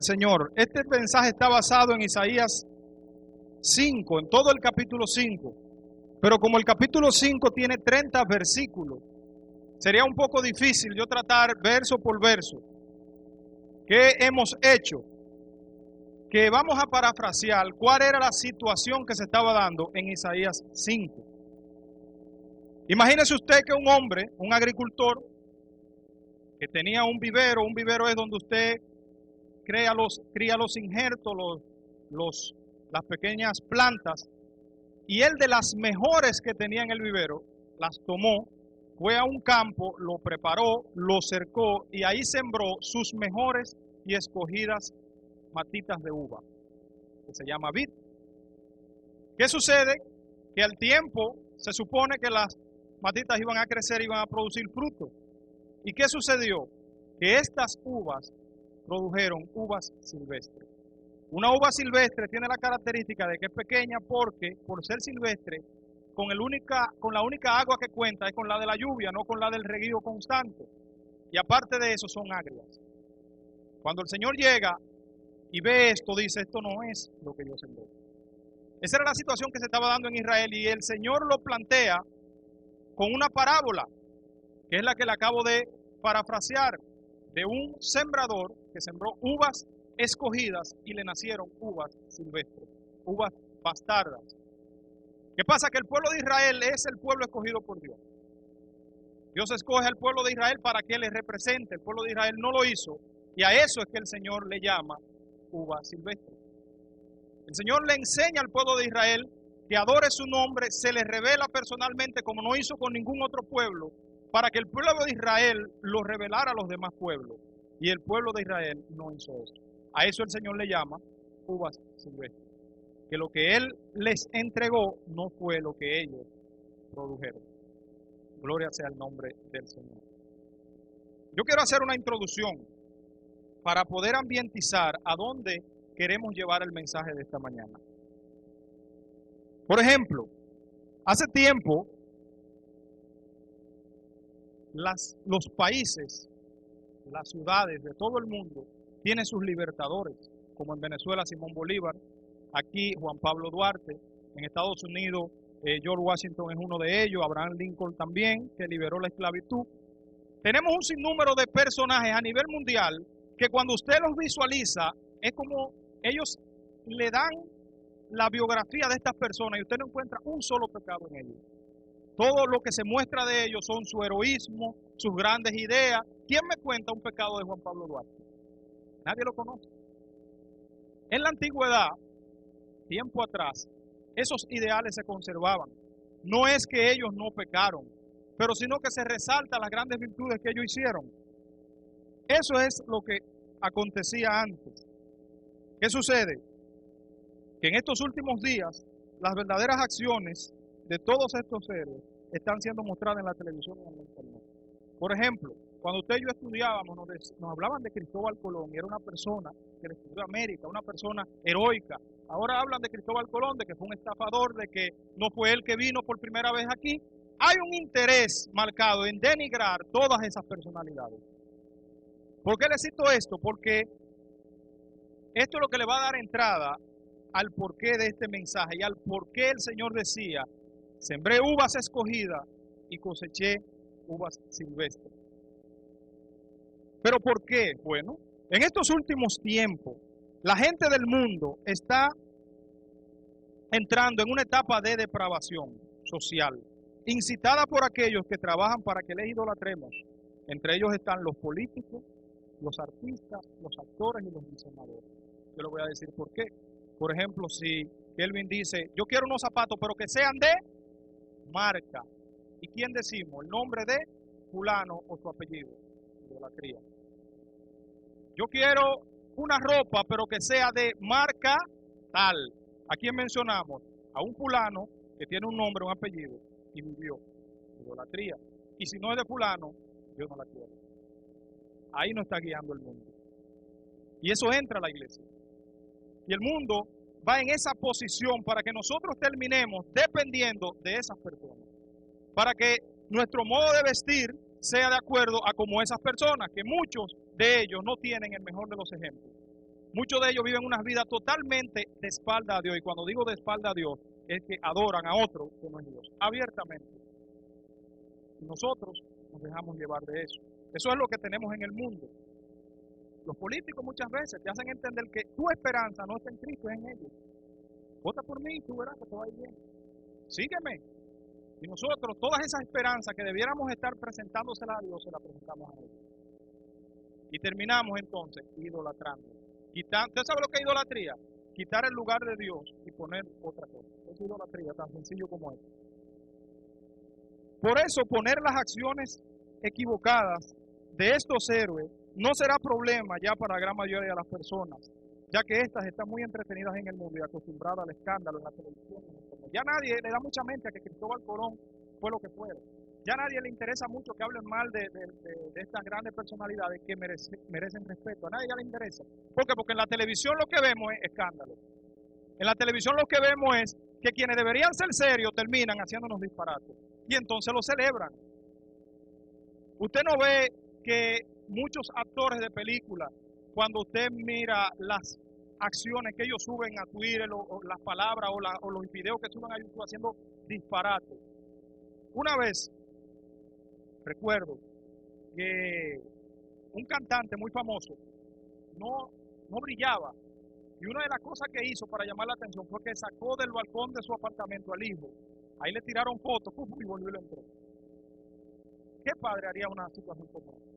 Señor, este mensaje está basado en Isaías 5, en todo el capítulo 5. Pero como el capítulo 5 tiene 30 versículos, sería un poco difícil yo tratar verso por verso. ¿Qué hemos hecho? Que vamos a parafrasear cuál era la situación que se estaba dando en Isaías 5. Imagínese usted que un hombre, un agricultor, que tenía un vivero es donde usted cría los injertos, las pequeñas plantas, y él de las mejores que tenía en el vivero, las tomó, fue a un campo, lo preparó, lo cercó y ahí sembró sus mejores y escogidas matitas de uva, que se llama vid. ¿Qué sucede? Que al tiempo se supone que las matitas iban a crecer y iban a producir fruto. ¿Y qué sucedió? Que estas uvas produjeron uvas silvestres. Una uva silvestre tiene la característica de que es pequeña porque, por ser silvestre, con la única agua que cuenta es con la de la lluvia, no con la del reguío constante. Y aparte de eso son agrias. Cuando el Señor llega y ve esto, dice, esto no es lo que yo sembré. Esa era la situación que se estaba dando en Israel y el Señor lo plantea con una parábola, que es la que le acabo de parafrasear, de un sembrador que sembró uvas escogidas y le nacieron uvas silvestres, uvas bastardas. ¿Qué pasa? Que el pueblo de Israel es el pueblo escogido por Dios. Dios escoge al pueblo de Israel para que le represente. El pueblo de Israel no lo hizo y a eso es que el Señor le llama uva silvestre. El Señor le enseña al pueblo de Israel que adore su nombre, se le revela personalmente como no hizo con ningún otro pueblo, para que el pueblo de Israel lo revelara a los demás pueblos. Y el pueblo de Israel no hizo eso. A eso el Señor le llama uvas silvestres. Que lo que Él les entregó no fue lo que ellos produjeron. Gloria sea el nombre del Señor. Yo quiero hacer una introducción para poder ambientizar a dónde queremos llevar el mensaje de esta mañana. Por ejemplo, hace tiempo los países, las ciudades de todo el mundo tienen sus libertadores, como en Venezuela Simón Bolívar, aquí Juan Pablo Duarte, en Estados Unidos George Washington es uno de ellos, Abraham Lincoln también, que liberó la esclavitud. Tenemos un sinnúmero de personajes a nivel mundial que cuando usted los visualiza, es como ellos le dan la biografía de estas personas y usted no encuentra un solo pecado en ellos. Todo lo que se muestra de ellos son su heroísmo, sus grandes ideas. ¿Quién me cuenta un pecado de Juan Pablo Duarte? Nadie lo conoce. En la antigüedad, tiempo atrás, esos ideales se conservaban. No es que ellos no pecaron, pero sino que se resaltan las grandes virtudes que ellos hicieron. Eso es lo que acontecía antes. ¿Qué sucede? Que en estos últimos días, las verdaderas acciones de todos estos héroes están siendo mostradas en la televisión y en el internet. Por ejemplo, cuando usted y yo estudiábamos, nos hablaban de Cristóbal Colón, y era una persona que descubrió América, una persona heroica. Ahora hablan de Cristóbal Colón, de que fue un estafador, de que no fue él que vino por primera vez aquí. Hay un interés marcado en denigrar todas esas personalidades. ¿Por qué le cito esto? Porque esto es lo que le va a dar entrada al porqué de este mensaje y al porqué el Señor decía, sembré uvas escogidas y coseché uvas silvestres. ¿Pero por qué? Bueno, en estos últimos tiempos, la gente del mundo está entrando en una etapa de depravación social, incitada por aquellos que trabajan para que les idolatremos. Entre ellos están los políticos, los artistas, los actores y los diseñadores. Yo le voy a decir por qué. Por ejemplo, si Kelvin dice, yo quiero unos zapatos, pero que sean de marca. ¿Y quién decimos? El nombre de fulano o su apellido. Idolatría. Yo quiero una ropa, pero que sea de marca tal. ¿A quién mencionamos? A un fulano que tiene un nombre, un apellido y vivió. Idolatría. Y si no es de fulano, yo no la quiero. Ahí no está guiando el mundo. Y eso entra a la iglesia. Y el mundo va en esa posición para que nosotros terminemos dependiendo de esas personas. Para que nuestro modo de vestir sea de acuerdo a como esas personas, que muchos de ellos no tienen el mejor de los ejemplos. Muchos de ellos viven unas vidas totalmente de espalda a Dios. Y cuando digo de espalda a Dios, es que adoran a otro que no es Dios, abiertamente. Y nosotros nos dejamos llevar de eso. Eso es lo que tenemos en el mundo. Los políticos muchas veces te hacen entender que tu esperanza no está en Cristo, es en ellos. Vota por mí y tú verás que te va a ir bien. Sígueme. Y nosotros, todas esas esperanzas que debiéramos estar presentándoselas a Dios, se las presentamos a ellos. Y terminamos entonces idolatrando. ¿Usted sabe lo que es idolatría? Quitar el lugar de Dios y poner otra cosa. Es idolatría, tan sencillo como es. Por eso, poner las acciones equivocadas de estos héroes no será problema ya para la gran mayoría de las personas, ya que éstas están muy entretenidas en el mundo y acostumbradas al escándalo en la televisión. Ya nadie le da mucha mente a que Cristóbal Colón fue lo que fue. Ya a nadie le interesa mucho que hablen mal de estas grandes personalidades que merecen respeto. A nadie ya le interesa. ¿Por qué? Porque en la televisión lo que vemos es escándalo. En la televisión lo que vemos es que quienes deberían ser serios terminan haciéndonos disparates. Y entonces lo celebran. Usted no ve que muchos actores de películas, cuando usted mira las acciones que ellos suben a Twitter, o las palabras, o los videos que suben a YouTube haciendo disparates. Una vez, recuerdo que un cantante muy famoso no brillaba. Y una de las cosas que hizo para llamar la atención fue que sacó del balcón de su apartamento al hijo. Ahí le tiraron fotos y volvió y le entró. ¿Qué padre haría una situación como esa?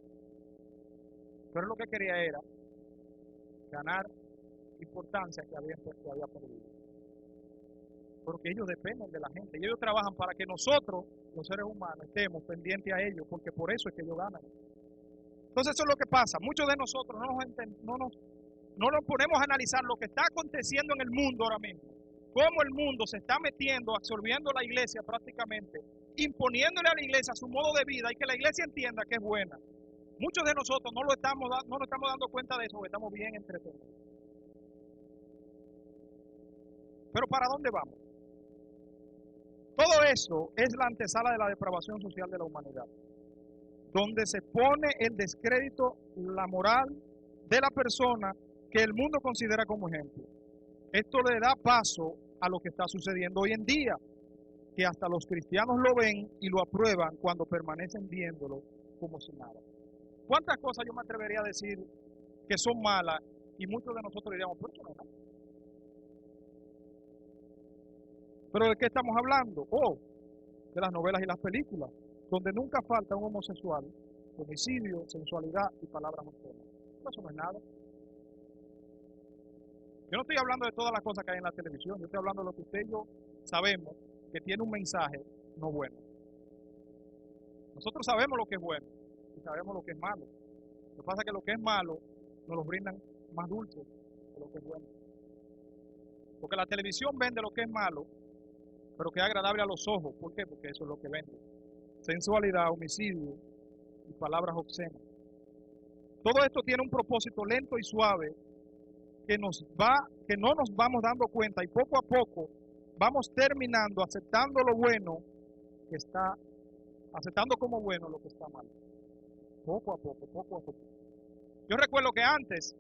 Pero lo que quería era ganar importancia que había perdido. Porque ellos dependen de la gente. Y ellos trabajan para que nosotros, los seres humanos, estemos pendientes a ellos, porque por eso es que ellos ganan. Entonces eso es lo que pasa. Muchos de nosotros no nos ponemos a analizar lo que está aconteciendo en el mundo ahora mismo. Cómo el mundo se está metiendo, absorbiendo la iglesia prácticamente, imponiéndole a la iglesia su modo de vida y que la iglesia entienda que es buena. Muchos de nosotros no nos estamos dando cuenta de eso, porque estamos bien entretenidos. Pero ¿para dónde vamos? Todo eso es la antesala de la depravación social de la humanidad, donde se pone el descrédito, la moral de la persona que el mundo considera como ejemplo. Esto le da paso a lo que está sucediendo hoy en día, que hasta los cristianos lo ven y lo aprueban cuando permanecen viéndolo como si nada. ¿Cuántas cosas yo me atrevería a decir que son malas y muchos de nosotros diríamos, pero eso no es nada? ¿Pero de qué estamos hablando? De las novelas y las películas, donde nunca falta un homosexual, homicidio, sensualidad y palabras obscenas. Eso no es nada. Yo no estoy hablando de todas las cosas que hay en la televisión, yo estoy hablando de lo que usted y yo sabemos que tiene un mensaje no bueno. Nosotros sabemos lo que es bueno y sabemos lo que es malo. Lo que pasa es que lo que es malo nos lo brindan más dulce de lo que es bueno. Porque la televisión vende lo que es malo, pero que es agradable a los ojos. ¿Por qué? Porque eso es lo que vende. Sensualidad, homicidio y palabras obscenas. Todo esto tiene un propósito lento y suave que no nos vamos dando cuenta y poco a poco vamos terminando aceptando lo bueno que está, aceptando como bueno lo que está mal. Poco a poco, poco a poco. Yo recuerdo que antes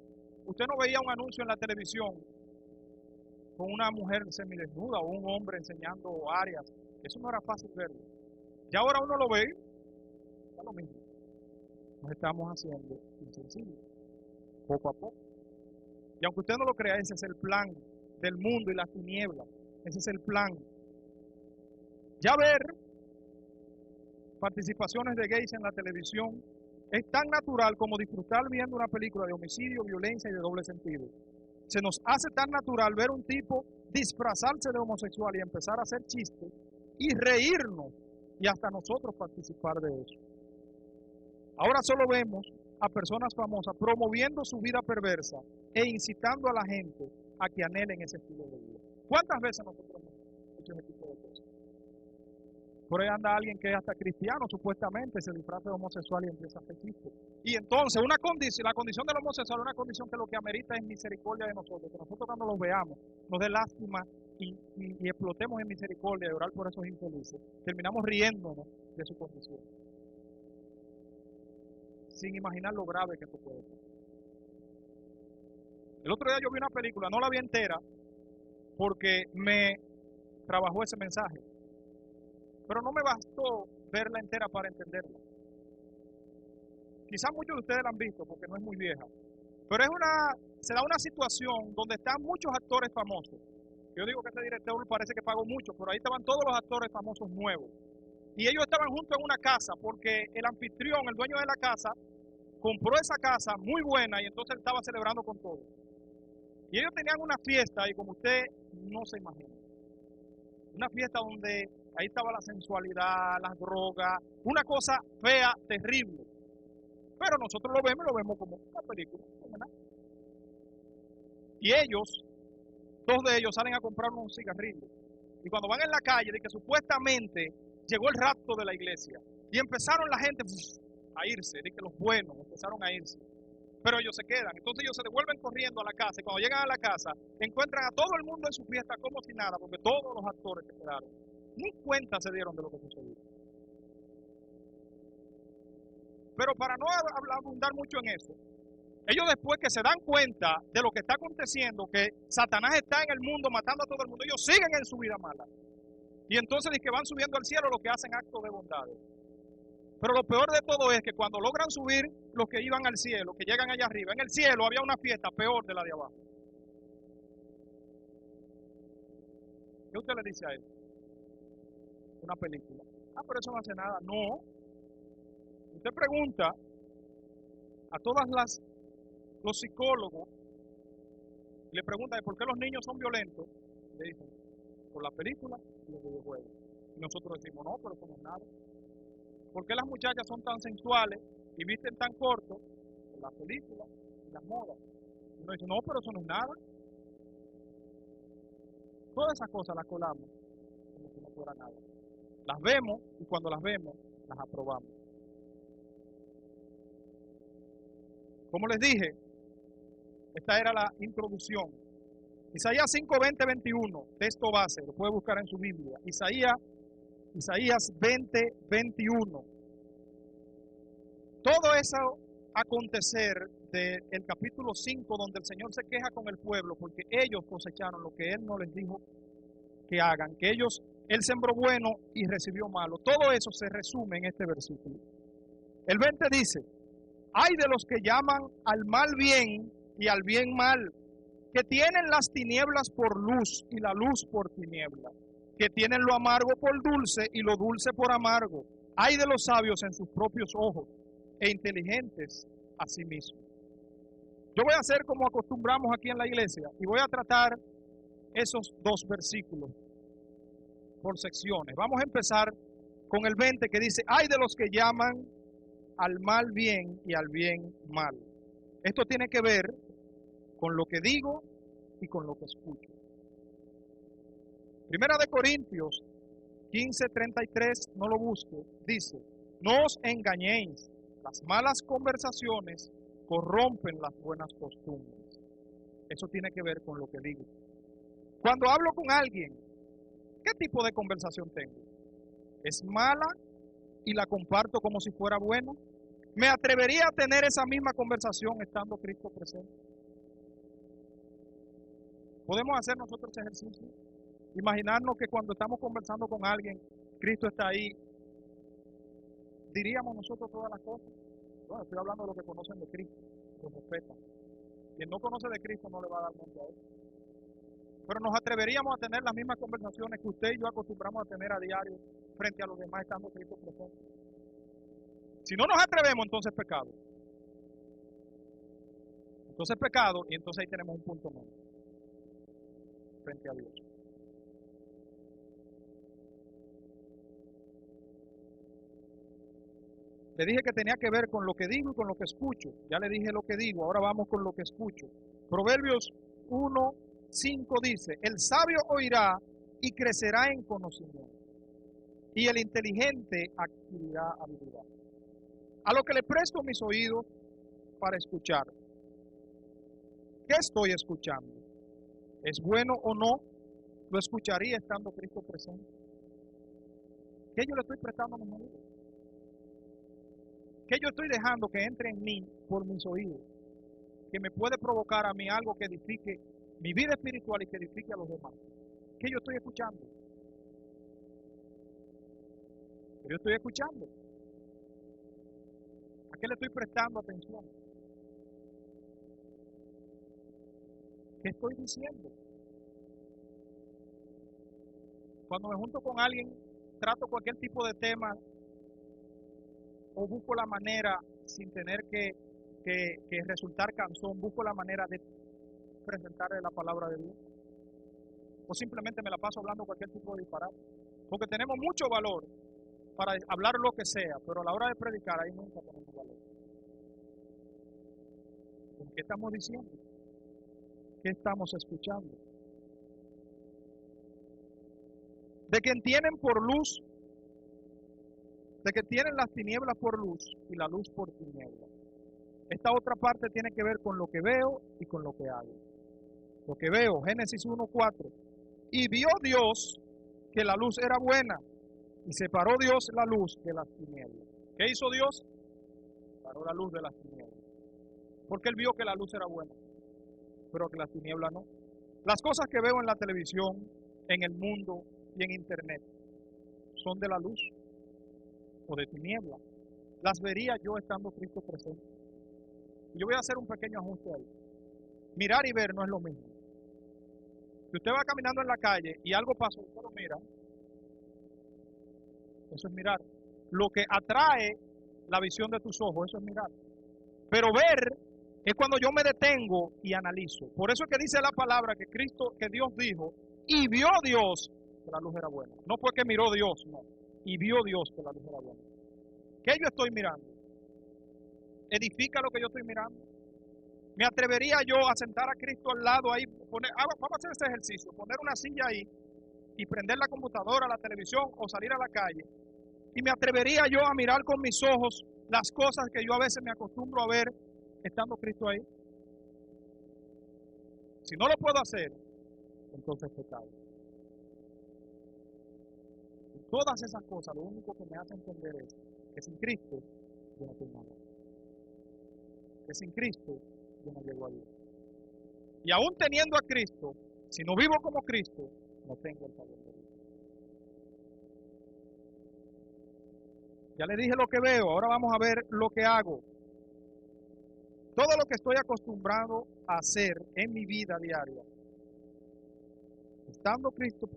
usted no veía un anuncio en la televisión con una mujer semidesnuda o un hombre enseñando áreas. Eso no era fácil verlo. Ya ahora uno lo ve, está lo mismo. Nos estamos haciendo insensibles, poco a poco. Y aunque usted no lo crea, ese es el plan del mundo y las tinieblas. Ese es el plan. Ya ver participaciones de gays en la televisión es tan natural como disfrutar viendo una película de homicidio, violencia y de doble sentido. Se nos hace tan natural ver un tipo disfrazarse de homosexual y empezar a hacer chistes y reírnos y hasta nosotros participar de eso. Ahora solo vemos a personas famosas promoviendo su vida perversa e incitando a la gente a que anhelen ese estilo de vida. ¿Cuántas veces nosotros hemos hecho ese tipo de cosas? Por ahí anda alguien que es hasta cristiano, supuestamente, se disfraza de homosexual y empieza a hacer chistes. Y entonces, la condición del homosexual es una condición que lo que amerita es misericordia de nosotros, que nosotros cuando los veamos nos dé lástima y explotemos en misericordia y orar por esos infelices. Terminamos riéndonos de su condición, sin imaginar lo grave que esto puede ser. El otro día yo vi una película, no la vi entera, porque me trabajó ese mensaje. Pero no me bastó verla entera para entenderla. Quizás muchos de ustedes la han visto porque no es muy vieja. Pero se da una situación donde están muchos actores famosos. Yo digo que ese director parece que pagó mucho, pero ahí estaban todos los actores famosos nuevos. Y ellos estaban juntos en una casa porque el anfitrión, el dueño de la casa, compró esa casa muy buena y entonces él estaba celebrando con todos. Y ellos tenían una fiesta y como usted no se imagina. Una fiesta donde ahí estaba la sensualidad, las drogas, una cosa fea, terrible. Pero nosotros lo vemos como una película, ¿verdad? Y ellos, dos de ellos salen a comprar unos cigarrillos. Y cuando van en la calle, de que supuestamente llegó el rapto de la iglesia. Y empezaron la gente a irse, de que los buenos empezaron a irse. Pero ellos se quedan. Entonces ellos se devuelven corriendo a la casa. Y cuando llegan a la casa, encuentran a todo el mundo en su fiesta como si nada, porque todos los actores se quedaron. Ni cuenta se dieron de lo que sucedió. Pero para no abundar mucho en eso, ellos después que se dan cuenta de lo que está aconteciendo, que Satanás está en el mundo matando a todo el mundo, ellos siguen en su vida mala. Y entonces que van subiendo al cielo, lo que hacen actos de bondad. Pero lo peor de todo es que cuando logran subir los que iban al cielo, que llegan allá arriba, en el cielo había una fiesta peor de la de abajo. ¿Qué usted le dice a él? Una película. Ah, pero eso no hace nada. No. Usted pregunta a todas los psicólogos, le pregunta por qué los niños son violentos, le dicen, por la película y los videojuegos. Y nosotros decimos, no, pero eso no es nada. ¿Por qué las muchachas son tan sensuales y visten tan corto? Por las películas y las modas. Y uno dice, no, pero eso no es nada. Todas esas cosas las colamos como si no fuera nada. Las vemos y cuando las vemos, las aprobamos. Como les dije, esta era la introducción. Isaías 5, 20, 21, texto base, lo puede buscar en su Biblia. Isaías 20, 21. Todo eso acontecer del capítulo 5, donde el Señor se queja con el pueblo, porque ellos cosecharon lo que Él no les dijo que hagan, que Él sembró bueno y recibió malo. Todo eso se resume en este versículo. El 20 dice, ay de los que llaman al mal bien y al bien mal, que tienen las tinieblas por luz y la luz por tiniebla, que tienen lo amargo por dulce y lo dulce por amargo. Ay de los sabios en sus propios ojos e inteligentes a sí mismos. Yo voy a hacer como acostumbramos aquí en la iglesia y voy a tratar esos dos versículos por secciones. Vamos a empezar con el 20 que dice, ay de los que llaman al mal bien y al bien mal. Esto tiene que ver con lo que digo y con lo que escucho. Primera de Corintios 15:33, no lo busco, dice, no os engañéis, las malas conversaciones corrompen las buenas costumbres. Eso tiene que ver con lo que digo. Cuando hablo con alguien, ¿qué tipo de conversación tengo? ¿Es mala y la comparto como si fuera buena? ¿Me atrevería a tener esa misma conversación estando Cristo presente? ¿Podemos hacer nosotros ese ejercicio? Imaginarnos que cuando estamos conversando con alguien, Cristo está ahí. ¿Diríamos nosotros todas las cosas? Bueno, estoy hablando de los que conocen de Cristo, los respetan. Quien no conoce de Cristo no le va a dar mente a él. Pero nos atreveríamos a tener las mismas conversaciones que usted y yo acostumbramos a tener a diario frente a los demás estando Cristo presente. Si no nos atrevemos, entonces es pecado. Entonces es pecado y entonces ahí tenemos un punto menos frente a Dios. Le dije que tenía que ver con lo que digo y con lo que escucho. Ya le dije lo que digo, ahora vamos con lo que escucho. Proverbios 1:5 dice, el sabio oirá y crecerá en conocimiento, y el inteligente adquirirá habilidad. A lo que le presto mis oídos para escuchar. ¿Qué estoy escuchando? ¿Es bueno o no? Lo escucharía estando Cristo presente. ¿Qué yo le estoy prestando a mis oídos? ¿Qué yo estoy dejando que entre en mí por mis oídos? que me puede provocar a mí algo que edifique mi vida espiritual y que edifique a los demás? ¿Qué yo estoy escuchando? ¿Qué yo estoy escuchando? ¿A qué le estoy prestando atención? ¿Qué estoy diciendo? Cuando me junto con alguien, trato cualquier tipo de tema o busco la manera, sin tener que resultar cansón, busco la manera de presentarle la palabra de Dios. O simplemente me la paso hablando cualquier tipo de disparate. Porque tenemos mucho valor para hablar lo que sea, pero a la hora de predicar ahí nunca tenemos valor. ¿Qué estamos diciendo? ¿Qué estamos escuchando? De que tienen por luz, de que tienen las tinieblas por luz y la luz por tinieblas. Esta otra parte tiene que ver con lo que veo y con lo que hago. Lo que veo, Génesis 1:4. Y vio Dios que la luz era buena, y separó Dios la luz de las tinieblas. ¿Qué hizo Dios? Separó la luz de las tinieblas. Porque Él vio que la luz era buena, pero que las tinieblas no. Las cosas que veo en la televisión, en el mundo y en internet, ¿son de la luz o de tiniebla? Las vería yo estando Cristo presente. Y yo voy a hacer un pequeño ajuste ahí. Mirar y ver no es lo mismo. Si usted va caminando en la calle y algo pasó, usted lo mira. Eso es mirar. Lo que atrae la visión de tus ojos, eso es mirar. Pero ver es cuando yo me detengo y analizo. Por eso es que dice la palabra que Dios dijo, y vio Dios que la luz era buena. No fue que miró Dios, no. Y vio Dios que la luz era buena. ¿Qué yo estoy mirando? ¿Edifica lo que yo estoy mirando? ¿Me atrevería yo a sentar a Cristo al lado ahí? Vamos a hacer ese ejercicio, poner una silla ahí y prender la computadora, la televisión o salir a la calle. Y me atrevería yo a mirar con mis ojos las cosas que yo a veces me acostumbro a ver estando Cristo ahí. Si no lo puedo hacer, entonces es pecado. Y todas esas cosas, lo único que me hace entender es que sin Cristo yo no tengo nada. Que sin Cristo yo no llego a Dios. Y aún teniendo a Cristo, si no vivo como Cristo, no tengo el favor de Dios. Ya le dije lo que veo, ahora vamos a ver lo que hago. Todo lo que estoy acostumbrado a hacer en mi vida diaria, estando Cristo,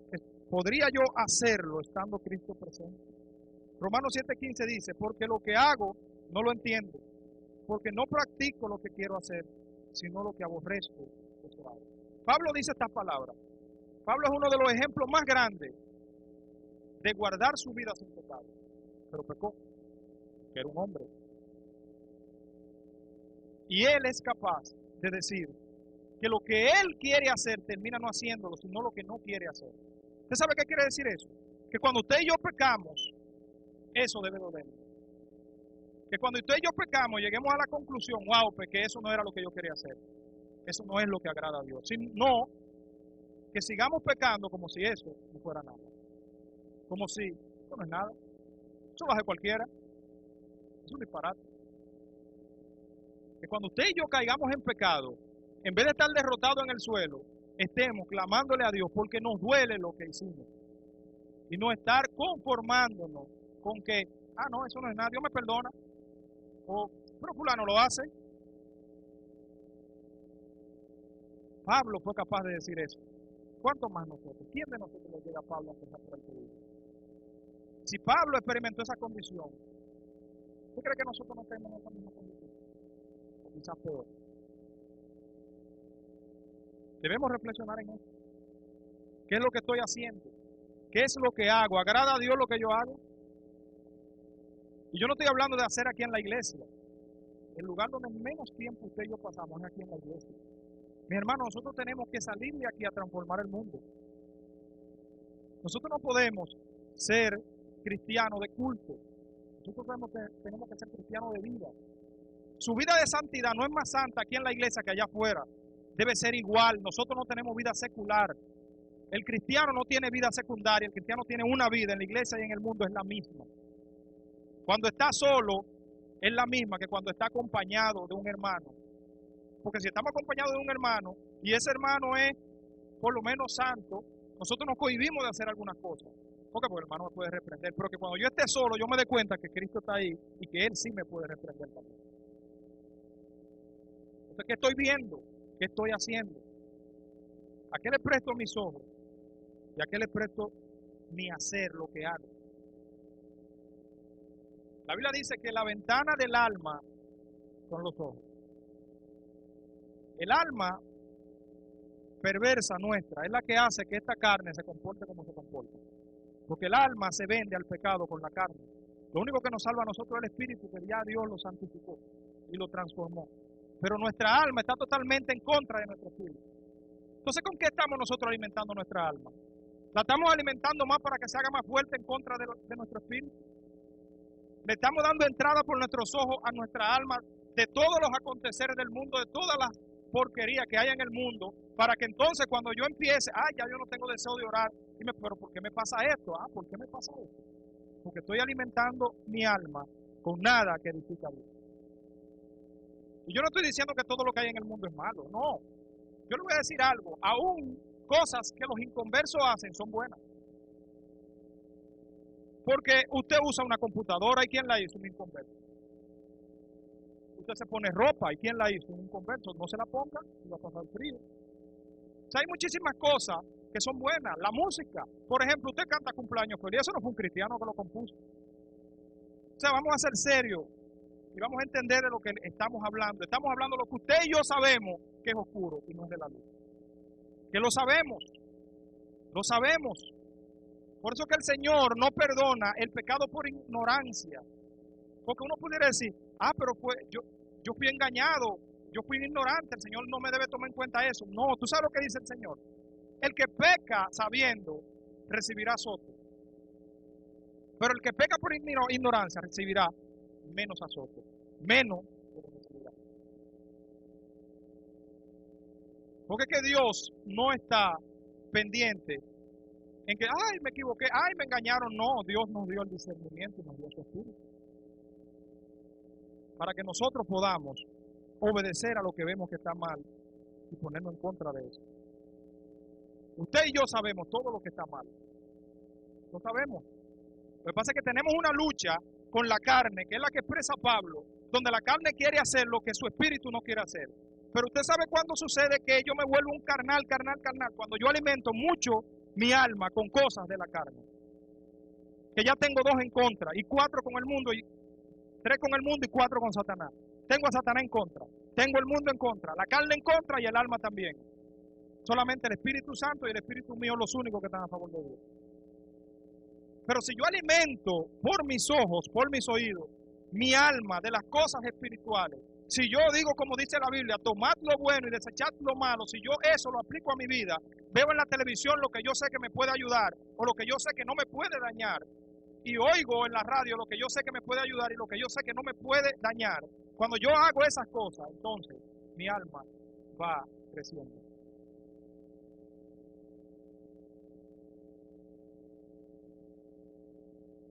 podría yo hacerlo estando Cristo presente. Romanos 7:15 dice, porque lo que hago no lo entiendo, porque no practico lo que quiero hacer, sino lo que aborrezco, eso hago. Pablo dice estas palabras. Pablo es uno de los ejemplos más grandes de guardar su vida sin pecado, pero pecó, que era un hombre. Y él es capaz de decir que lo que él quiere hacer termina no haciéndolo, sino lo que no quiere hacer. ¿Usted sabe qué quiere decir eso? Que cuando usted y yo pecamos, eso debe doler. Que cuando usted y yo pecamos, lleguemos a la conclusión, wow, porque eso no era lo que yo quería hacer. Eso no es lo que agrada a Dios. Sino que sigamos pecando como si eso no fuera nada. Como si eso no es nada. Eso lo hace cualquiera. Es un disparate. Que cuando usted y yo caigamos en pecado, en vez de estar derrotados en el suelo, estemos clamándole a Dios porque nos duele lo que hicimos. Y no estar conformándonos con que, no, eso no es nada, Dios me perdona. O, pero fulano lo hace. Pablo fue capaz de decir eso. ¿Cuánto más nosotros? ¿Quién de nosotros le llega a Pablo a empezar por el peligro? Si Pablo experimentó esa condición, ¿usted cree que nosotros no tenemos esa misma condición? O quizás peor. Debemos reflexionar en eso. ¿Qué es lo que estoy haciendo? ¿Qué es lo que hago? ¿Agrada a Dios lo que yo hago? Y yo no estoy hablando de hacer aquí en la iglesia. El lugar donde menos tiempo usted y yo pasamos es aquí en la iglesia. Mis hermanos, nosotros tenemos que salir de aquí a transformar el mundo. Nosotros no podemos ser cristianos de culto. Nosotros tenemos que ser cristianos de vida. Su vida de santidad no es más santa aquí en la iglesia que allá afuera. Debe ser igual. Nosotros no tenemos vida secular. El cristiano no tiene vida secundaria. El cristiano tiene una vida en la iglesia y en el mundo es la misma. Cuando está solo es la misma que cuando está acompañado de un hermano. porque si estamos acompañados de un hermano y ese hermano es por lo menos santo, nosotros nos cohibimos de hacer algunas cosas. Porque el hermano me puede reprender, pero que cuando yo esté solo yo me dé cuenta que Cristo está ahí y que Él sí me puede reprender también. Entonces, ¿qué estoy viendo? ¿Qué estoy haciendo? ¿A qué le presto mis ojos? ¿Y a qué le presto mi hacer, lo que hago? La Biblia dice que la ventana del alma son los ojos. El alma perversa nuestra es la que hace que esta carne se comporte como se comporta. Porque el alma se vende al pecado con la carne. Lo único que nos salva a nosotros es el Espíritu, que ya Dios lo santificó y lo transformó. Pero nuestra alma está totalmente en contra de nuestro Espíritu. Entonces, ¿con qué estamos nosotros alimentando nuestra alma? ¿La estamos alimentando más para que se haga más fuerte en contra de nuestro Espíritu? ¿Le estamos dando entrada por nuestros ojos a nuestra alma de todos los aconteceres del mundo, de todas las porquerías que hay en el mundo, para que entonces cuando yo empiece, ya yo no tengo deseo de orar, dime, pero ¿por qué me pasa esto? ¿Por qué me pasa esto? Porque estoy alimentando mi alma con nada que edifica a Dios. Y yo no estoy diciendo que todo lo que hay en el mundo es malo, no. Yo le voy a decir algo, aún cosas que los inconversos hacen son buenas. Porque usted usa una computadora, ¿y quién la hizo? Un inconverso. Usted se pone ropa, ¿y quién la hizo? Un inconverso. No se la ponga, y va a pasar frío. O sea, hay muchísimas cosas que son buenas. La música, por ejemplo, usted canta cumpleaños feliz, eso no fue un cristiano que lo compuso. O sea, vamos a ser serios y vamos a entender de lo que estamos hablando. Estamos hablando de lo que usted y yo sabemos que es oscuro y no es de la luz. Que lo sabemos. Lo sabemos. Por eso que el Señor no perdona el pecado por ignorancia. Porque uno pudiera decir, pero yo fui engañado, yo fui ignorante, el Señor no me debe tomar en cuenta eso. No, tú sabes lo que dice el Señor. El que peca sabiendo, recibirá azote. Pero el que peca por ignorancia recibirá menos azote. Menos de lo que recibirá. Porque es que Dios no está pendiente en que, me equivoqué, me engañaron. No, Dios nos dio el discernimiento y nos dio su Espíritu. Para que nosotros podamos obedecer a lo que vemos que está mal y ponernos en contra de eso. Usted y yo sabemos todo lo que está mal. Lo sabemos. Lo que pasa es que tenemos una lucha con la carne, que es la que expresa Pablo, donde la carne quiere hacer lo que su espíritu no quiere hacer. Pero usted sabe cuándo sucede que yo me vuelvo un carnal, cuando yo alimento mucho mi alma con cosas de la carne. Que ya tengo 2 en contra, y 4 con el mundo, y 3 con el mundo y 4 con Satanás. Tengo a Satanás en contra, tengo el mundo en contra, la carne en contra y el alma también. Solamente el Espíritu Santo y el Espíritu mío los únicos que están a favor de Dios. Pero si yo alimento por mis ojos, por mis oídos, mi alma de las cosas espirituales, si yo digo como dice la Biblia, tomad lo bueno y desechad lo malo, si yo eso lo aplico a mi vida, veo en la televisión lo que yo sé que me puede ayudar o lo que yo sé que no me puede dañar, y oigo en la radio lo que yo sé que me puede ayudar y lo que yo sé que no me puede dañar, cuando yo hago esas cosas, entonces mi alma va creciendo.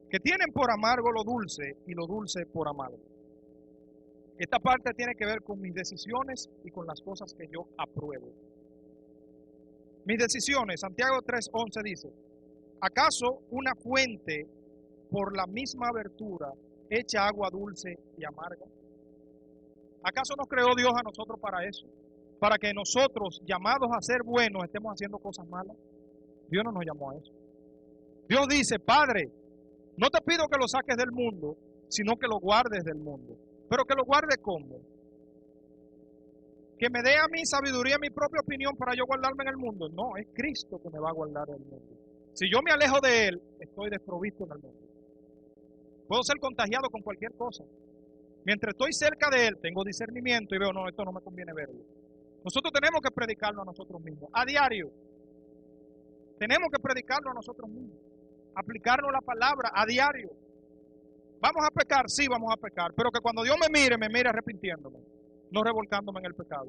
Que tienen por amargo lo dulce y lo dulce por amargo. Esta parte tiene que ver con mis decisiones y con las cosas que yo apruebo. Mis decisiones, Santiago 3:11 dice, ¿acaso una fuente por la misma abertura echa agua dulce y amarga? ¿Acaso nos creó Dios a nosotros para eso? Para que nosotros, llamados a ser buenos, estemos haciendo cosas malas. Dios no nos llamó a eso. Dios dice, Padre, no te pido que lo saques del mundo, sino que lo guardes del mundo. Pero que lo guarde ¿cómo? Que me dé a mí sabiduría, mi propia opinión para yo guardarme en el mundo. No, es Cristo que me va a guardar en el mundo. Si yo me alejo de Él, estoy desprovisto en el mundo. Puedo ser contagiado con cualquier cosa. Mientras estoy cerca de Él, tengo discernimiento y veo, no, esto no me conviene verlo. Nosotros tenemos que predicarlo a nosotros mismos, a diario. Tenemos que predicarlo a nosotros mismos. Aplicarnos la palabra a diario. ¿Vamos a pecar? Sí, vamos a pecar. Pero que cuando Dios me mire arrepintiéndome, no revolcándome en el pecado.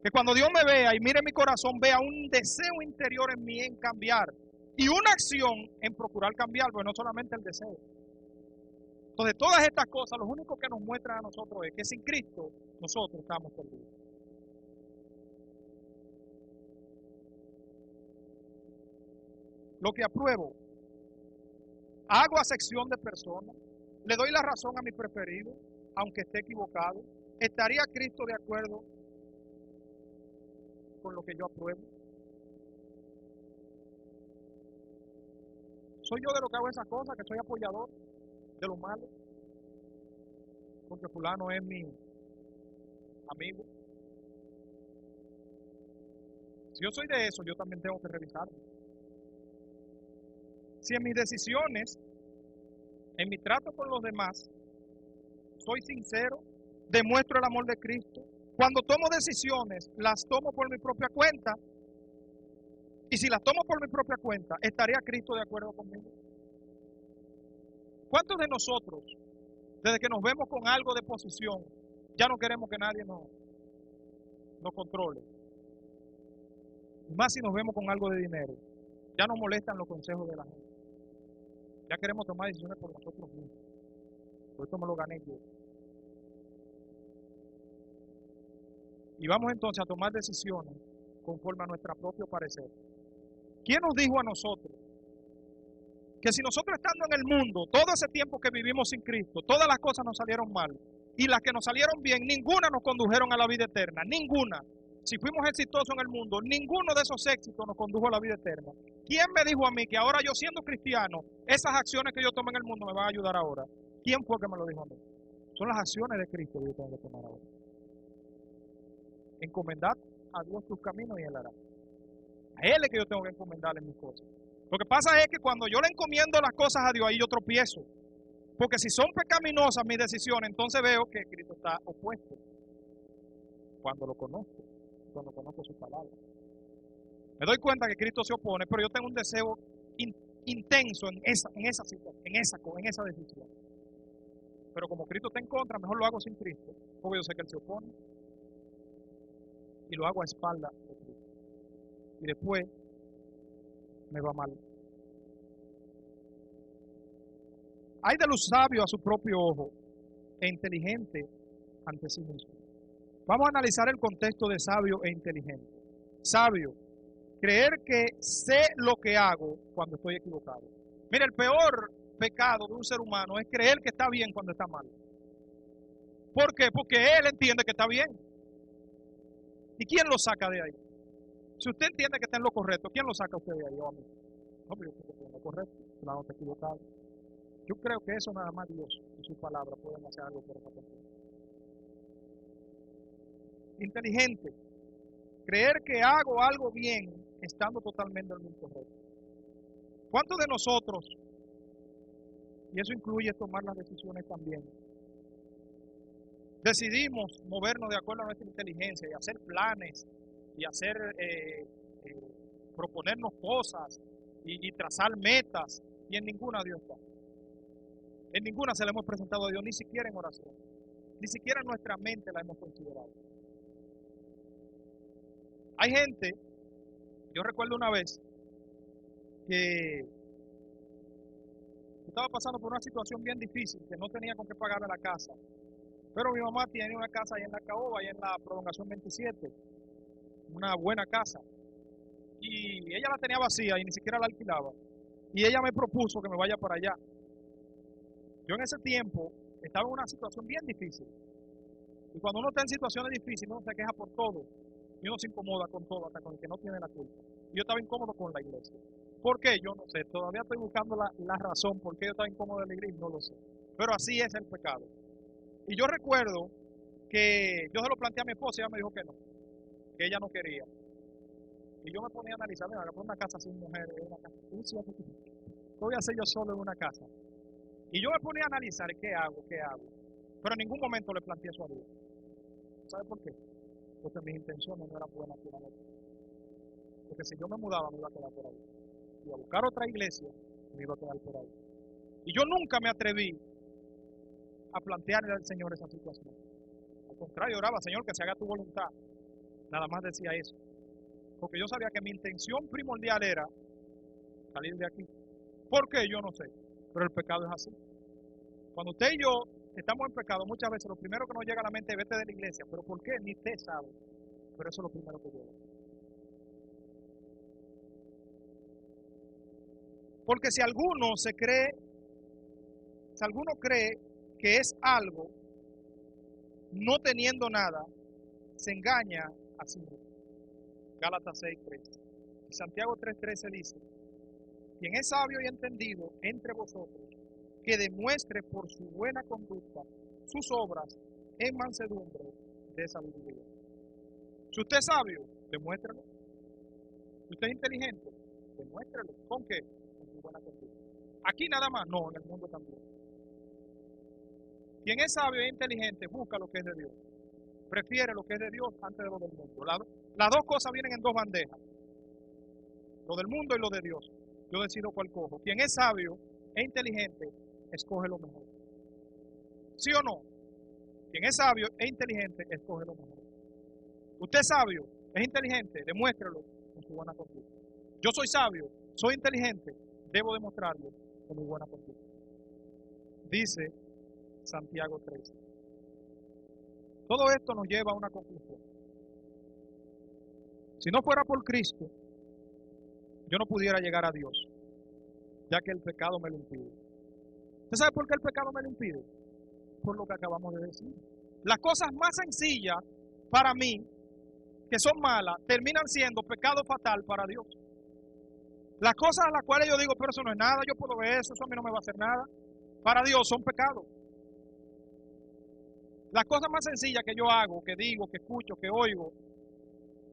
Que cuando Dios me vea y mire mi corazón, vea un deseo interior en mí en cambiar. Y una acción en procurar cambiar, pues no solamente el deseo. Entonces, todas estas cosas, lo único que nos muestran a nosotros es que sin Cristo, nosotros estamos perdidos. lo que apruebo. Hago acepción de personas. Le doy la razón a mi preferido, aunque esté equivocado. ¿Estaría Cristo de acuerdo con lo que yo apruebo? ¿Soy yo de lo que hago esas cosas, que soy apoyador de lo malo? Porque fulano es mi amigo. Si yo soy de eso, yo también tengo que revisarlo. Si en mis decisiones, en mi trato con los demás, soy sincero, demuestro el amor de Cristo. Cuando tomo decisiones, las tomo por mi propia cuenta. Y si las tomo por mi propia cuenta, ¿estaría Cristo de acuerdo conmigo? ¿Cuántos de nosotros, desde que nos vemos con algo de posición, ya no queremos que nadie nos controle? Y más si nos vemos con algo de dinero, ya nos molestan los consejos de la gente. Ya queremos tomar decisiones por nosotros mismos. Por esto me lo gané yo. Y vamos entonces a tomar decisiones conforme a nuestro propio parecer. ¿Quién nos dijo a nosotros que si nosotros estando en el mundo, todo ese tiempo que vivimos sin Cristo, todas las cosas nos salieron mal, y las que nos salieron bien, ninguna nos condujeron a la vida eterna? Ninguna. Si fuimos exitosos en el mundo, ninguno de esos éxitos nos condujo a la vida eterna. ¿Quién me dijo a mí que ahora yo siendo cristiano, esas acciones que yo tomo en el mundo me van a ayudar ahora? ¿Quién fue que me lo dijo a mí? Son las acciones de Cristo que yo tengo que tomar ahora. Encomendad a Dios tus caminos y Él hará. A Él es que yo tengo que encomendarle mis cosas. Lo que pasa es que cuando yo le encomiendo las cosas a Dios, ahí yo tropiezo. Porque si son pecaminosas mis decisiones, entonces veo que Cristo está opuesto. Cuando lo conozco, cuando conozco su palabra. Me doy cuenta que Cristo se opone, pero yo tengo un deseo intenso en esa situación, en esa decisión. Pero como Cristo está en contra, mejor lo hago sin Cristo, porque yo sé que Él se opone. Y lo hago a espalda de Cristo. Y después me va mal. Hay de los sabios a su propio ojo e inteligente ante sí mismo. Vamos a analizar el contexto de sabio e inteligente. Sabio, creer que sé lo que hago cuando estoy equivocado. Mira, el peor pecado de un ser humano es creer que está bien cuando está mal. ¿Por qué? Porque él entiende que está bien. ¿Y quién lo saca de ahí? Si usted entiende que está en lo correcto, ¿quién lo saca a usted de ahí? Yo a mí. No, pero yo creo que estoy en lo correcto, claro, está equivocado. Yo creo que eso nada más Dios y su palabra pueden hacer algo por esa persona. Inteligente. Creer que hago algo bien estando totalmente en lo incorrecto. ¿Cuántos de nosotros, y eso incluye tomar las decisiones también, decidimos movernos de acuerdo a nuestra inteligencia y hacer planes y hacer, proponernos cosas y trazar metas, y en ninguna Dios está? En ninguna se le hemos presentado a Dios, ni siquiera en oración, ni siquiera en nuestra mente la hemos considerado. Hay gente, yo recuerdo una vez que estaba pasando por una situación bien difícil, que no tenía con qué pagarle la casa, pero mi mamá tiene una casa ahí en la Caoba, ahí en la Prolongación 27, una buena casa, y ella la tenía vacía y ni siquiera la alquilaba, y ella me propuso que me vaya para allá. Yo en ese tiempo estaba en una situación bien difícil, y cuando uno está en situaciones difíciles uno se queja por todo, y uno se incomoda con todo, hasta con el que no tiene la culpa. Y yo estaba incómodo con la iglesia. ¿Por qué? Yo no sé, todavía estoy buscando la razón por qué yo estaba incómodo en la iglesia, no lo sé, pero así es el pecado. Y yo recuerdo que yo se lo planteé a mi esposa y ella me dijo que no, que ella no quería. Y yo me ponía a analizar, mira, por una casa sin mujeres, una casa sucia, ¿qué voy a hacer yo solo en una casa? Y yo me ponía a analizar qué hago, pero en ningún momento le planteé eso a Dios. ¿Sabe por qué? Porque mis intenciones no eran buenas por la. Porque si yo me mudaba me iba a quedar por ahí. Y a buscar otra iglesia me iba a quedar por ahí. Y yo nunca me atreví a plantearle al Señor esa situación. Al contrario, oraba, Señor, que se haga tu voluntad. Nada más decía eso. Porque yo sabía que mi intención primordial era salir de aquí. ¿Por qué? Yo no sé. Pero el pecado es así. Cuando usted y yo estamos en pecado, muchas veces lo primero que nos llega a la mente es vete de la iglesia. ¿Pero por qué? Ni usted sabe. Pero eso es lo primero que llega. Porque si alguno cree que es algo, no teniendo nada, se engaña a sí mismo. Gálatas 6:3. Y Santiago 3:13 dice: quien es sabio y entendido entre vosotros, que demuestre por su buena conducta sus obras en mansedumbre de sabiduría. Si usted es sabio, demuéstralo. Si usted es inteligente, demuéstralo. ¿Con qué? Con su buena conducta. Aquí nada más, no, en el mundo también. Quien es sabio e inteligente busca lo que es de Dios. Prefiere lo que es de Dios antes de lo del mundo. Las dos cosas vienen en dos bandejas. Lo del mundo y lo de Dios. Yo decido cuál cojo. Quien es sabio e inteligente, escoge lo mejor. ¿Sí o no? Quien es sabio e inteligente, escoge lo mejor. Usted es sabio, es inteligente, demuéstralo con su buena conducta. Yo soy sabio, soy inteligente, debo demostrarlo con mi buena conducta. Dice Santiago 3. Todo esto nos lleva a una conclusión. Si no fuera por Cristo, yo no pudiera llegar a Dios, ya que el pecado me lo impide. ¿Usted sabe por qué el pecado me lo impide? Por lo que acabamos de decir. Las cosas más sencillas para mí, que son malas, terminan siendo pecado fatal para Dios. Las cosas a las cuales yo digo, pero eso no es nada, yo puedo ver eso, eso a mí no me va a hacer nada, para Dios son pecados. Las cosas más sencillas que yo hago, que digo, que escucho, que oigo,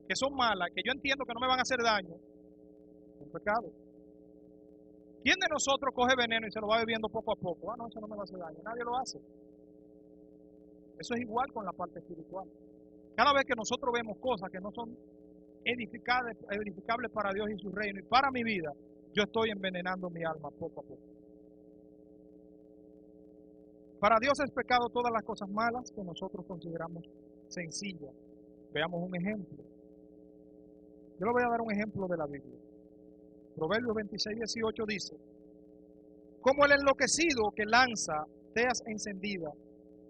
que son malas, que yo entiendo que no me van a hacer daño, son pecados. ¿Quién de nosotros coge veneno y se lo va bebiendo poco a poco? Ah, no, eso no me va a hacer daño. Nadie lo hace. Eso es igual con la parte espiritual. Cada vez que nosotros vemos cosas que no son edificables para Dios y su reino y para mi vida, yo estoy envenenando mi alma poco a poco. Para Dios es pecado todas las cosas malas que nosotros consideramos sencillas. Veamos un ejemplo. Yo le voy a dar un ejemplo de la Biblia. Proverbios 26:18 dice: como el enloquecido que lanza teas encendidas,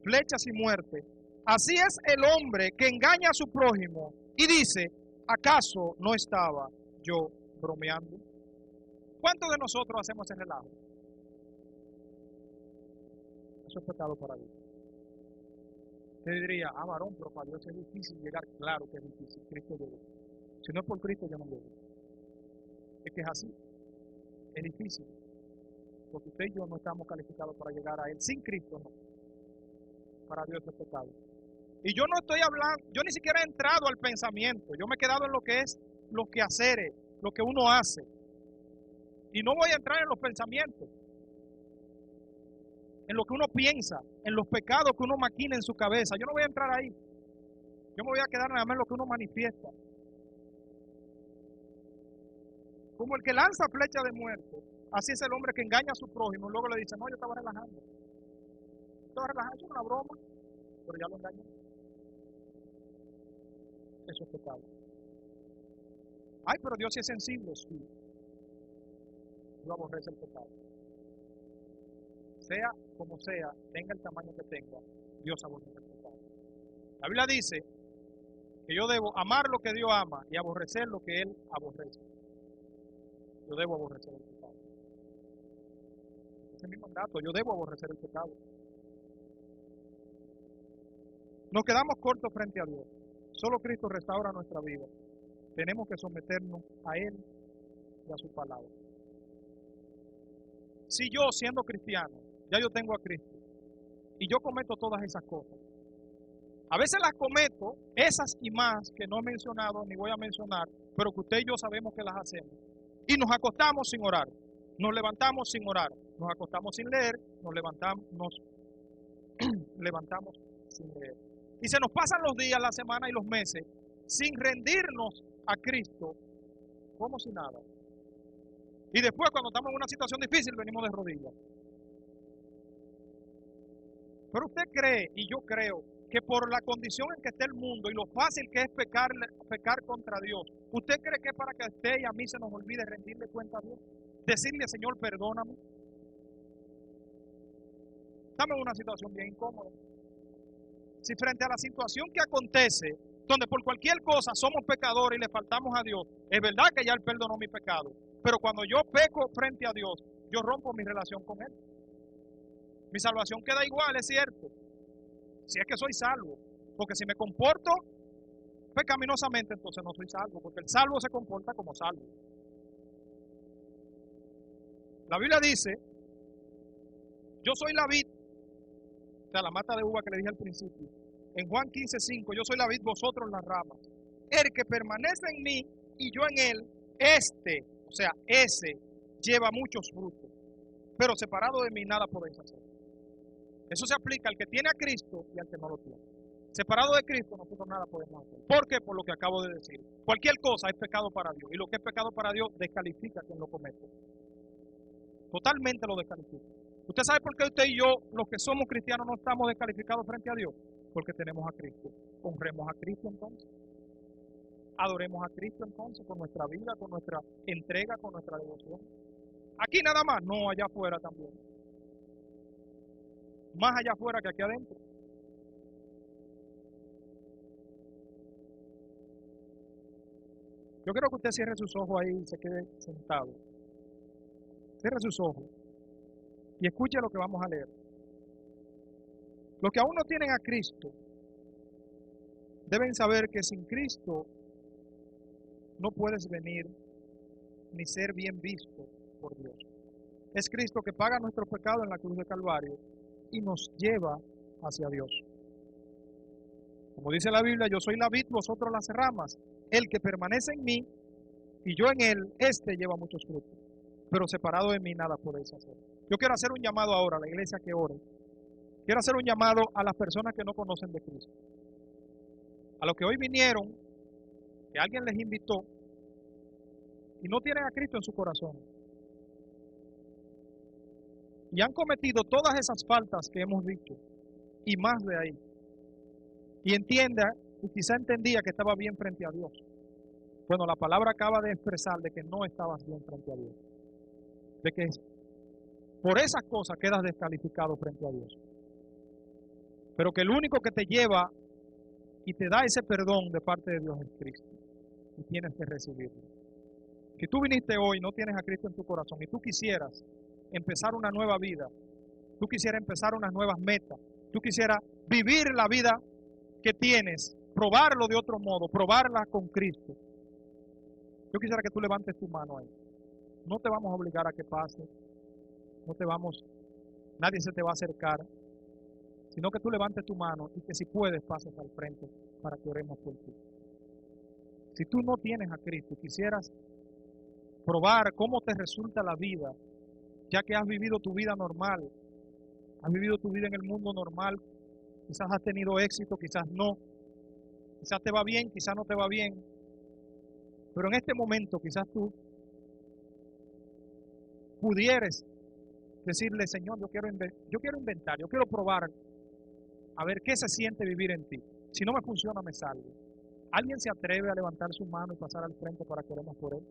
flechas y muerte, así es el hombre que engaña a su prójimo y dice: ¿acaso no estaba yo bromeando? ¿Cuántos de nosotros hacemos ese relajo? Eso es pecado para Dios. Usted diría: ah, varón, pero para Dios es difícil llegar. Claro que es difícil, Cristo llegó. Si no es por Cristo, yo no llego. Es que es así, es difícil, porque usted y yo no estamos calificados para llegar a Él. Sin Cristo no. Para Dios es pecado. Y yo no estoy hablando, yo ni siquiera he entrado al pensamiento, yo me he quedado en lo que es los quehaceres, lo que uno hace. Y no voy a entrar en los pensamientos, en lo que uno piensa, en los pecados que uno maquina en su cabeza. Yo no voy a entrar ahí. Yo me voy a quedar nada más en lo que uno manifiesta. Como el que lanza flecha de muerte, así es el hombre que engaña a su prójimo y luego le dice: no, yo estaba relajando. Estaba relajando, es una broma, pero ya lo engañé. Eso es pecado. Ay, pero Dios sí es sensible, sí. Dios aborrece el pecado. Sea como sea, tenga el tamaño que tenga, Dios aborrece el pecado. La Biblia dice que yo debo amar lo que Dios ama y aborrecer lo que Él aborrece. Yo debo aborrecer el pecado. Ese es mi mandato, yo debo aborrecer el pecado. Nos quedamos cortos frente a Dios. Solo Cristo restaura nuestra vida. Tenemos que someternos a Él y a su palabra. Si yo, siendo cristiano, ya yo tengo a Cristo y yo cometo todas esas cosas, a veces las cometo, esas y más que no he mencionado ni voy a mencionar, pero que usted y yo sabemos que las hacemos, y nos acostamos sin orar, nos levantamos sin orar, nos acostamos sin leer, nos levantamos sin leer. Y se nos pasan los días, la semana y los meses sin rendirnos a Cristo como si nada. Y después, cuando estamos en una situación difícil, venimos de rodillas. Pero usted cree, y yo creo, que por la condición en que está el mundo y lo fácil que es pecar contra Dios, ¿usted cree que es para que a usted y a mí se nos olvide rendirle cuenta a Dios? Decirle: Señor, perdóname. Estamos en una situación bien incómoda. Si frente a la situación que acontece, donde por cualquier cosa somos pecadores y le faltamos a Dios, es verdad que ya Él perdonó mi pecado, Pero cuando yo peco frente a Dios, yo rompo mi relación con Él. Mi salvación queda igual, es cierto, si es que soy salvo. Porque si me comporto pecaminosamente, entonces no soy salvo, porque el salvo se comporta como salvo. La Biblia dice, yo soy la vid, o sea, la mata de uva que le dije al principio. En Juan 15:5, yo soy la vid, vosotros las ramas. El que permanece en mí y yo en él, o sea, ese, lleva muchos frutos. Pero separado de mí nada podéis hacer. Eso se aplica al que tiene a Cristo y al que no lo tiene. Separado de Cristo nosotros nada podemos hacer. ¿Por qué? Por lo que acabo de decir. Cualquier cosa es pecado para Dios. Y lo que es pecado para Dios descalifica a quien lo comete. Totalmente lo descalifica. ¿Usted sabe por qué usted y yo, los que somos cristianos, no estamos descalificados frente a Dios? Porque tenemos a Cristo. Honremos a Cristo entonces. Adoremos a Cristo entonces con nuestra vida, con nuestra entrega, con nuestra devoción. Aquí nada más, no, allá afuera también. Más allá afuera que aquí adentro. Yo quiero que usted cierre sus ojos ahí y se quede sentado. Cierre sus ojos y escuche lo que vamos a leer. Los que aún no tienen a Cristo deben saber que sin Cristo no puedes venir ni ser bien visto por Dios. Es Cristo que paga nuestro pecado en la cruz de Calvario y nos lleva hacia Dios. Como dice la Biblia, yo soy la vid, vosotros las ramas. El que permanece en mí y yo en él, este lleva muchos frutos. Pero separado de mí nada podéis hacer. Yo quiero hacer un llamado ahora a la iglesia que ore. Quiero hacer un llamado a las personas que no conocen de Cristo. A los que hoy vinieron, que alguien les invitó y no tienen a Cristo en su corazón. Y han cometido todas esas faltas que hemos dicho y más de ahí. Y entienda, y quizá entendía que estaba bien frente a Dios. Bueno, la palabra acaba de expresar de que no estabas bien frente a Dios. De que por esas cosas quedas descalificado frente a Dios. Pero que el único que te lleva y te da ese perdón de parte de Dios es Cristo. Y tienes que recibirlo. Si tú viniste hoy y no tienes a Cristo en tu corazón y tú quisieras empezar una nueva vida, tú quisieras empezar unas nuevas metas, tú quisieras vivir la vida que tienes, probarlo de otro modo, probarla con Cristo. Yo quisiera que tú levantes tu mano ahí. No te vamos a obligar a que pase, nadie se te va a acercar, sino que tú levantes tu mano y que si puedes pases al frente para que oremos por ti. Si tú no tienes a Cristo y quisieras probar cómo te resulta la vida, ya que has vivido tu vida normal, has vivido tu vida en el mundo normal, quizás has tenido éxito, quizás no, quizás te va bien, quizás no te va bien, pero en este momento quizás tú pudieres decirle, Señor, yo quiero inventar, yo quiero probar a ver qué se siente vivir en ti. Si no me funciona, me salgo. ¿Alguien se atreve a levantar su mano y pasar al frente para que oremos por él?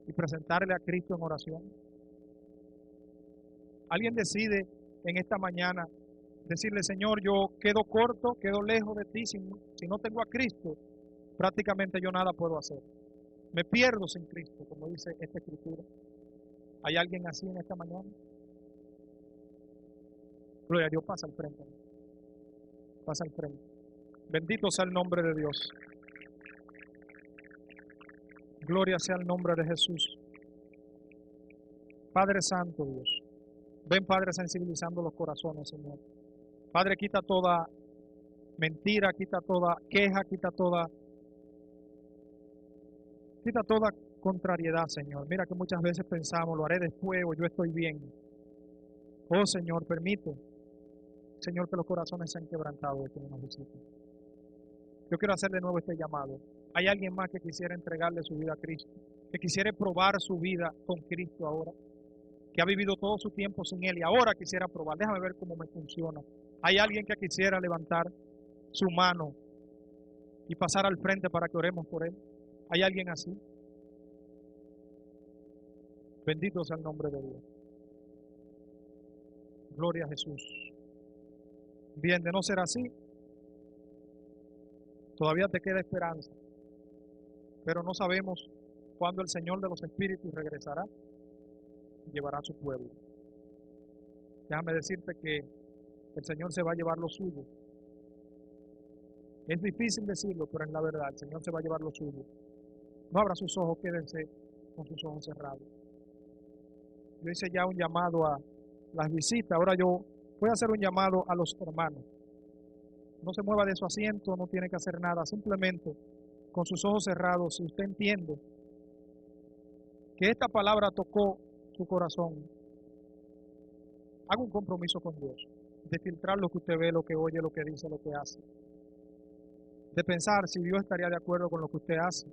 Y presentarle a Cristo en oración. ¿Alguien decide en esta mañana decirle, Señor, yo quedo corto, quedo lejos de ti, si no tengo a Cristo, prácticamente yo nada puedo hacer? Me pierdo sin Cristo, como dice esta escritura. ¿Hay alguien así en esta mañana? Gloria a Dios, pasa al frente. Pasa al frente. Bendito sea el nombre de Dios. Gloria sea el nombre de Jesús. Padre Santo Dios. Ven, Padre, sensibilizando los corazones, Señor. Padre, quita toda mentira, quita toda queja, quita toda contrariedad, Señor. Mira que muchas veces pensamos, lo haré después o yo estoy bien. Oh, Señor, permite, Señor, que los corazones sean quebrantados de que nos visiten. Yo quiero hacer de nuevo este llamado. ¿Hay alguien más que quisiera entregarle su vida a Cristo? Que quisiera probar su vida con Cristo ahora? Que ha vivido todo su tiempo sin Él y ahora quisiera probar. Déjame ver cómo me funciona. ¿Hay alguien que quisiera levantar su mano y pasar al frente para que oremos por Él? ¿Hay alguien así? Bendito sea el nombre de Dios. Gloria a Jesús. Bien, de no ser así, todavía te queda esperanza, pero no sabemos cuando el Señor de los espíritus regresará y llevará a su pueblo. Déjame decirte que el Señor se va a llevar lo suyo. Es difícil decirlo, pero es la verdad, el Señor se va a llevar lo suyo. No abra sus ojos, quédense con sus ojos cerrados. Yo hice ya un llamado a las visitas, ahora yo voy a hacer un llamado a los hermanos. No se mueva de su asiento, no tiene que hacer nada, simplemente con sus ojos cerrados, si usted entiende que esta palabra tocó su corazón, haga un compromiso con Dios, de filtrar lo que usted ve, lo que oye, lo que dice, lo que hace. De pensar si Dios estaría de acuerdo con lo que usted hace,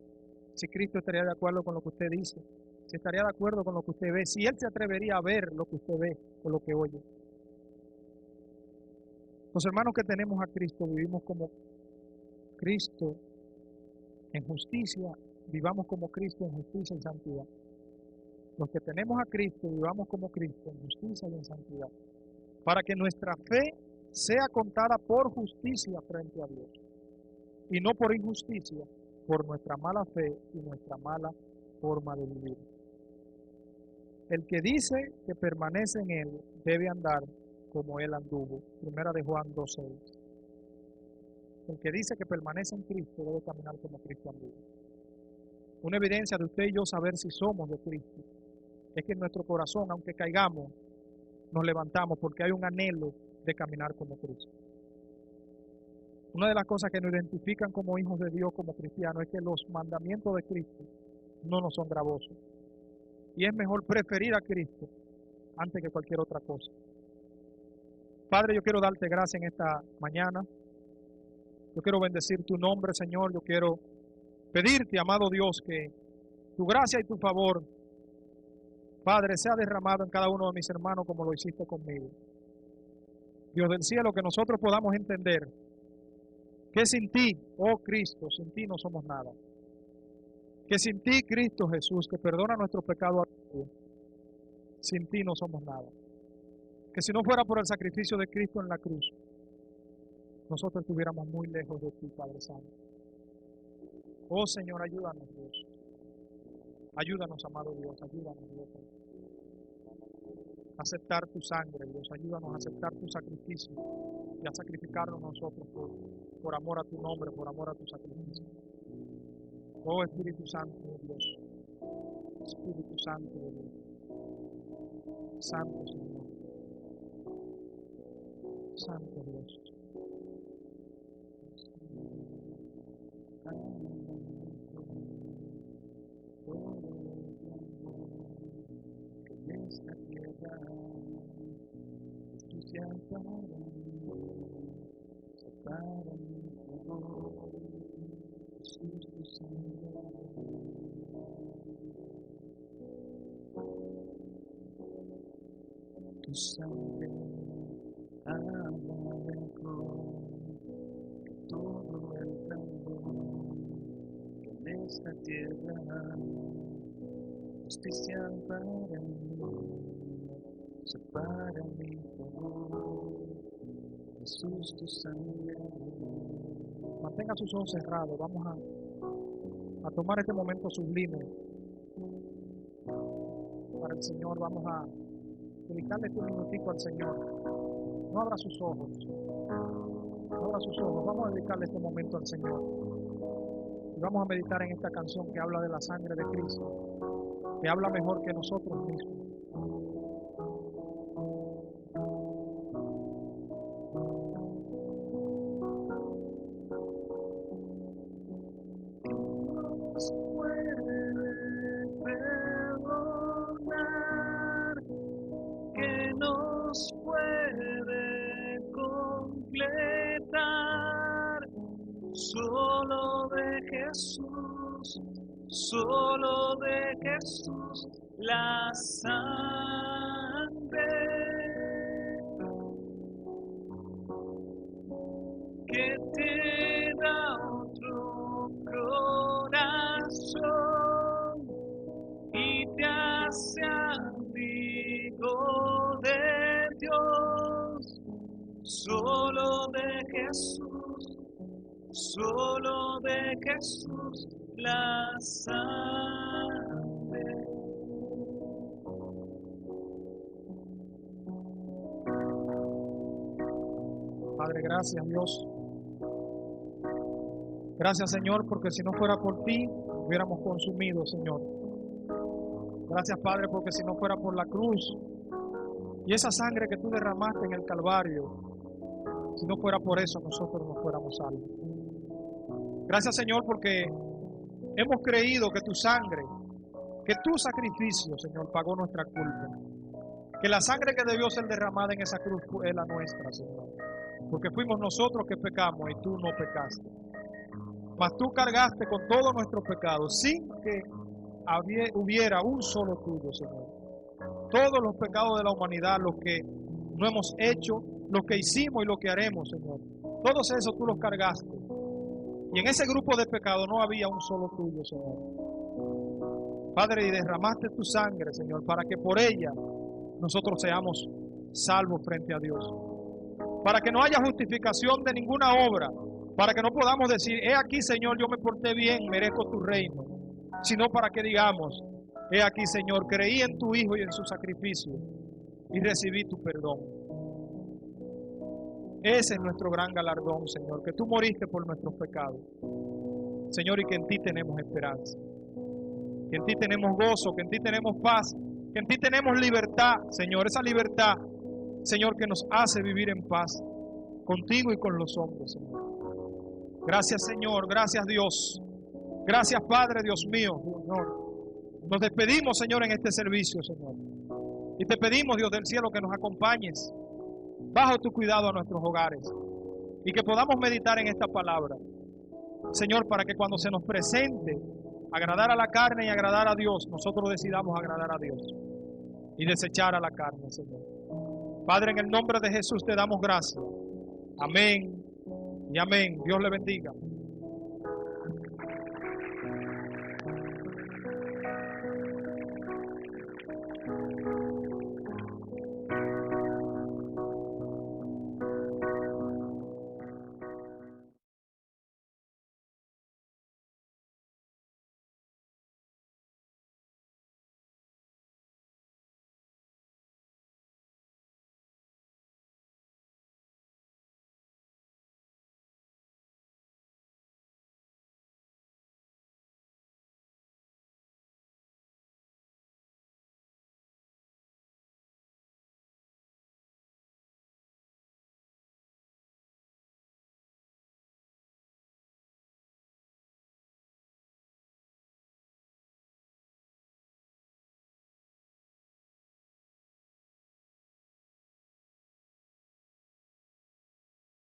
si Cristo estaría de acuerdo con lo que usted dice, si estaría de acuerdo con lo que usted ve, si Él se atrevería a ver lo que usted ve o lo que oye. Los hermanos que tenemos a Cristo vivimos como Cristo en justicia, vivamos como Cristo en justicia y santidad. Los que tenemos a Cristo vivamos como Cristo en justicia y en santidad, para que nuestra fe sea contada por justicia frente a Dios y no por injusticia, por nuestra mala fe y nuestra mala forma de vivir. El que dice que permanece en Él debe andar como Él anduvo. Primera de Juan 2:6. El que dice que permanece en Cristo debe caminar como Cristo anduvo. Una evidencia de usted y yo saber si somos de Cristo es que en nuestro corazón, aunque caigamos, nos levantamos porque hay un anhelo de caminar como Cristo. Una de las cosas que nos identifican como hijos de Dios, como cristianos, es que los mandamientos de Cristo no nos son gravosos. Y es mejor preferir a Cristo antes que cualquier otra cosa. Padre, yo quiero darte gracias en esta mañana. Yo quiero bendecir tu nombre, Señor. Yo quiero pedirte, amado Dios, que tu gracia y tu favor, Padre, sea derramado en cada uno de mis hermanos como lo hiciste conmigo. Dios del cielo, que nosotros podamos entender que sin ti, oh Cristo, sin ti no somos nada. Que sin ti, Cristo Jesús, que perdona nuestros pecados, sin ti no somos nada. Que si no fuera por el sacrificio de Cristo en la cruz, nosotros estuviéramos muy lejos de ti, Padre Santo. Oh Señor, ayúdanos, Dios. Ayúdanos, amado Dios, ayúdanos, Dios, a aceptar tu sangre, Dios. Ayúdanos a aceptar tu sacrificio y a sacrificarnos nosotros por amor a tu nombre, por amor a tu sacrificio. Oh Espíritu Santo de Dios, Espíritu Santo de Dios, Santo Señor, Santo Dios. Que en esta tierra justicia para mí, separa mi favor, Jesús tu sangre. Tu sangre habla de todo el clamor que en esta tierra justicia para mí, separa mi favor, Jesús tu sangre. Mantenga sus ojos cerrados, vamos a tomar este momento sublime para el Señor. Vamos a dedicarle este minutico al Señor. No abra sus ojos, no abra sus ojos, vamos a dedicarle este momento al Señor. Y vamos a meditar en esta canción que habla de la sangre de Cristo, que habla mejor que nosotros mismos. Dios puede perdonar, que nos puede completar, solo de Jesús, solo de Jesús, la sangre que te da otro corazón y te hace amigo de Dios, solo de Jesús, solo de Jesús, la sangre. Padre, gracias, Dios. Gracias, Señor, porque si no fuera por ti, hubiéramos consumido, Señor. Gracias, Padre, porque si no fuera por la cruz y esa sangre que tú derramaste en el Calvario, si no fuera por eso, nosotros no fuéramos salvos. Gracias, Señor, porque hemos creído que tu sangre, que tu sacrificio, Señor, pagó nuestra culpa. Que la sangre que debió ser derramada en esa cruz es la nuestra, Señor. Porque fuimos nosotros que pecamos y tú no pecaste. Mas tú cargaste con todos nuestros pecados sin que hubiera un solo tuyo, Señor. Todos los pecados de la humanidad, los que no hemos hecho, los que hicimos y los que haremos, Señor. Todos esos tú los cargaste. Y en ese grupo de pecados no había un solo tuyo, Señor. Padre, y derramaste tu sangre, Señor, para que por ella nosotros seamos salvos frente a Dios. Para que no haya justificación de ninguna obra. Para que no podamos decir, he aquí, Señor, yo me porté bien, merezco tu reino. Sino para que digamos, he aquí, Señor, creí en tu Hijo y en su sacrificio y recibí tu perdón. Ese es nuestro gran galardón, Señor, que tú moriste por nuestros pecados. Señor, y que en ti tenemos esperanza. Que en ti tenemos gozo, que en ti tenemos paz, que en ti tenemos libertad, Señor. Esa libertad, Señor, que nos hace vivir en paz contigo y con los hombres, Señor. Gracias, Señor. Gracias, Dios. Gracias, Padre, Dios mío, Señor. Nos despedimos, Señor, en este servicio, Señor. Y te pedimos, Dios del cielo, que nos acompañes bajo tu cuidado a nuestros hogares y que podamos meditar en esta palabra, Señor, para que cuando se nos presente agradar a la carne y agradar a Dios, nosotros decidamos agradar a Dios y desechar a la carne, Señor. Padre, en el nombre de Jesús te damos gracias. Amén y amén. Dios le bendiga.